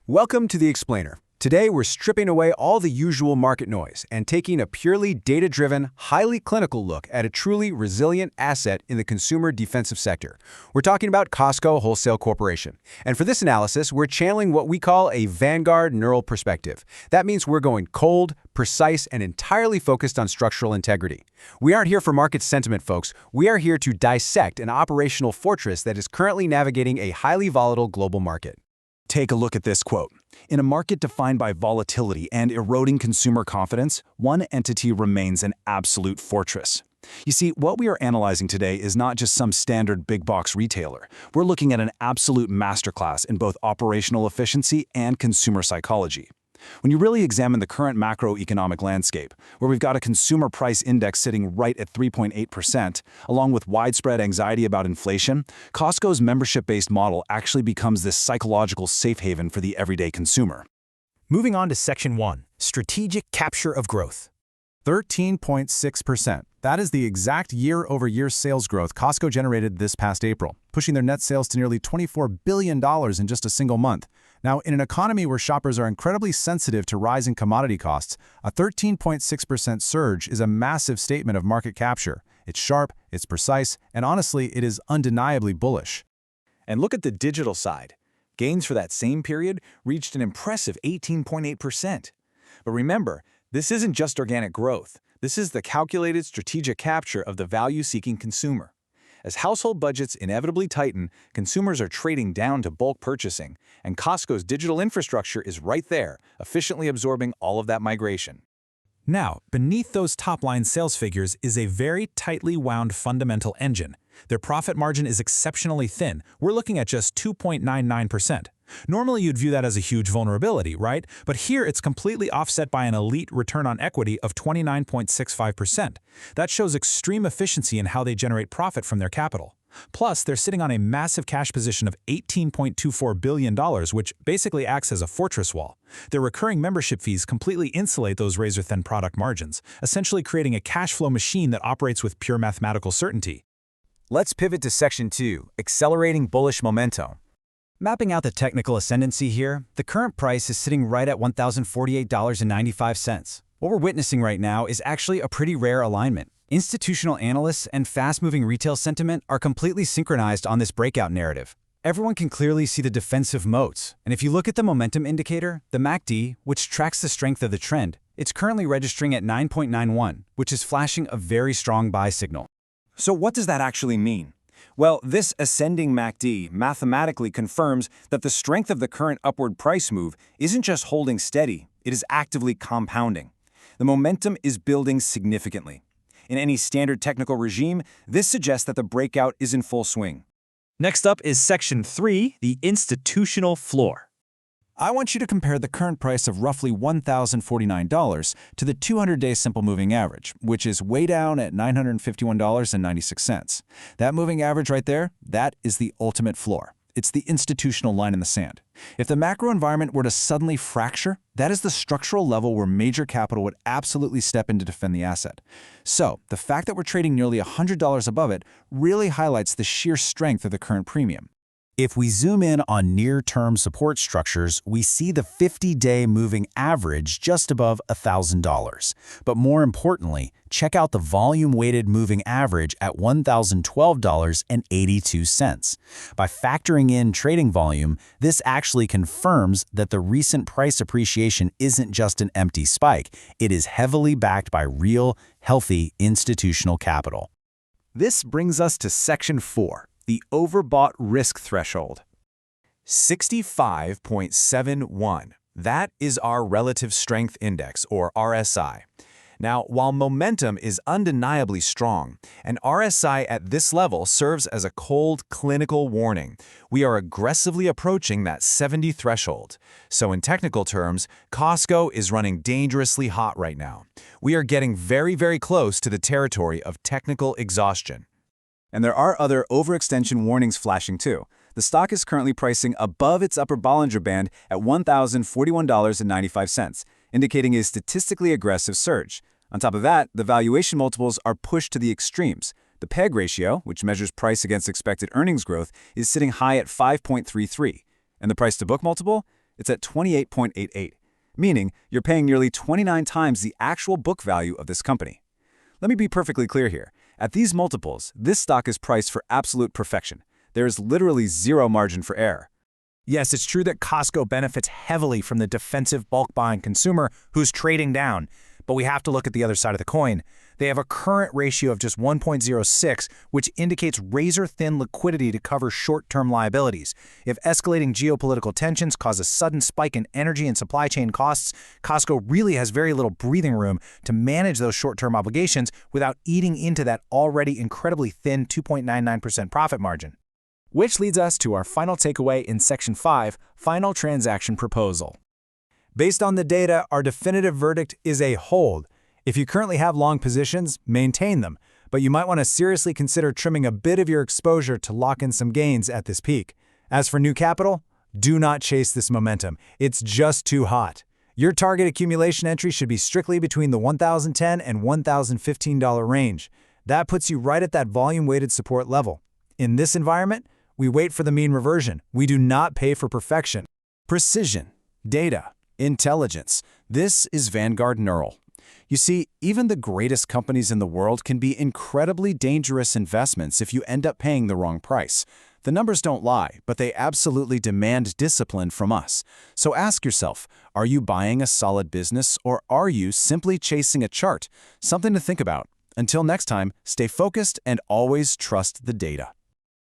Welcome to The Explainer. Today, we're stripping away all the usual market noise and taking a purely data-driven, highly clinical look at a truly resilient asset in the consumer defensive sector. We're talking about Costco Wholesale Corporation. And for this analysis, we're channeling what we call a Vanguard neural perspective. That means we're going cold, precise, and entirely focused on structural integrity. We aren't here for market sentiment, folks. We are here to dissect an operational fortress that is currently navigating a highly volatile global market. Take a look at this quote. In a market defined by volatility and eroding consumer confidence, one entity remains an absolute fortress. You see, what we are analyzing today is not just some standard big box retailer. We're looking at an absolute masterclass in both operational efficiency and consumer psychology. When you really examine the current macroeconomic landscape, where we've got a consumer price index sitting right at 3.8%, along with widespread anxiety about inflation, Costco's membership-based model actually becomes this psychological safe haven for the everyday consumer. Moving on to Section 1, Strategic Capture of Growth. 13.6%. That is the exact year-over-year sales growth Costco generated this past April, pushing their net sales to nearly $24 billion in just a single month. Now, in an economy where shoppers are incredibly sensitive to rising commodity costs, a 13.6% surge is a massive statement of market capture. It's sharp, it's precise, and honestly, it is undeniably bullish. And look at the digital side. Gains for that same period reached an impressive 18.8%. But remember, this isn't just organic growth. This is the calculated strategic capture of the value-seeking consumer. As household budgets inevitably tighten, consumers are trading down to bulk purchasing, and Costco's digital infrastructure is right there, efficiently absorbing all of that migration. Now, beneath those top-line sales figures is a very tightly wound fundamental engine. Their profit margin is exceptionally thin. We're looking at just 2.99%. Normally, you'd view that as a huge vulnerability, right? But here, it's completely offset by an elite return on equity of 29.65%. That shows extreme efficiency in how they generate profit from their capital. Plus, they're sitting on a massive cash position of $18.24 billion, which basically acts as a fortress wall. Their recurring membership fees completely insulate those razor-thin product margins, essentially creating a cash flow machine that operates with pure mathematical certainty. Let's pivot to Section 2, Accelerating Bullish Momentum. Mapping out the technical ascendancy here, the current price is sitting right at $1,048.95. What we're witnessing right now is actually a pretty rare alignment. Institutional analysts and fast-moving retail sentiment are completely synchronized on this breakout narrative. Everyone can clearly see the defensive moats, and if you look at the momentum indicator, the MACD, which tracks the strength of the trend, it's currently registering at 9.91, which is flashing a very strong buy signal. So what does that actually mean? Well, this ascending MACD mathematically confirms that the strength of the current upward price move isn't just holding steady, it is actively compounding. The momentum is building significantly. In any standard technical regime, this suggests that the breakout is in full swing. Next up is Section 3, the institutional floor. I want you to compare the current price of roughly $1,049 to the 200-day simple moving average, which is way down at $951.96. That moving average right there, that is the ultimate floor. It's the institutional line in the sand. If the macro environment were to suddenly fracture, that is the structural level where major capital would absolutely step in to defend the asset. So, the fact that we're trading nearly $100 above it really highlights the sheer strength of the current premium. If we zoom in on near-term support structures, we see the 50-day moving average just above $1,000. But more importantly, check out the volume-weighted moving average at $1,012.82. By factoring in trading volume, this actually confirms that the recent price appreciation isn't just an empty spike. It is heavily backed by real, healthy institutional capital. This brings us to Section 4. The overbought risk threshold. 65.71. That is our relative strength index, or RSI. Now, while momentum is undeniably strong, an RSI at this level serves as a cold, clinical warning. We are aggressively approaching that 70 threshold. So in technical terms, Costco is running dangerously hot right now. We are getting very, very close to the territory of technical exhaustion. And there are other overextension warnings flashing too. The stock is currently pricing above its upper Bollinger Band at $1,041.95, indicating a statistically aggressive surge. On top of that, the valuation multiples are pushed to the extremes. The PEG ratio, which measures price against expected earnings growth, is sitting high at 5.33. And the price-to-book multiple? It's at 28.88, meaning you're paying nearly 29 times the actual book value of this company. Let me be perfectly clear here. At these multiples, this stock is priced for absolute perfection. There is literally zero margin for error. Yes, it's true that Costco benefits heavily from the defensive bulk buying consumer who's trading down, but we have to look at the other side of the coin. They have a current ratio of just 1.06, which indicates razor-thin liquidity to cover short-term liabilities. If escalating geopolitical tensions cause a sudden spike in energy and supply chain costs, Costco really has very little breathing room to manage those short-term obligations without eating into that already incredibly thin 2.99% profit margin. Which leads us to our final takeaway in Section 5, Final Transaction Proposal. Based on the data, our definitive verdict is a hold. If you currently have long positions, maintain them, but you might want to seriously consider trimming a bit of your exposure to lock in some gains at this peak. As for new capital, do not chase this momentum. It's just too hot. Your target accumulation entry should be strictly between the $1,010 and $1,015 range. That puts you right at that volume-weighted support level. In this environment, we wait for the mean reversion. We do not pay for perfection. Precision, data, intelligence. This is Vanguard Neural. You see, even the greatest companies in the world can be incredibly dangerous investments if you end up paying the wrong price. The numbers don't lie, but they absolutely demand discipline from us. So ask yourself, are you buying a solid business or are you simply chasing a chart? Something to think about. Until next time, stay focused and always trust the data.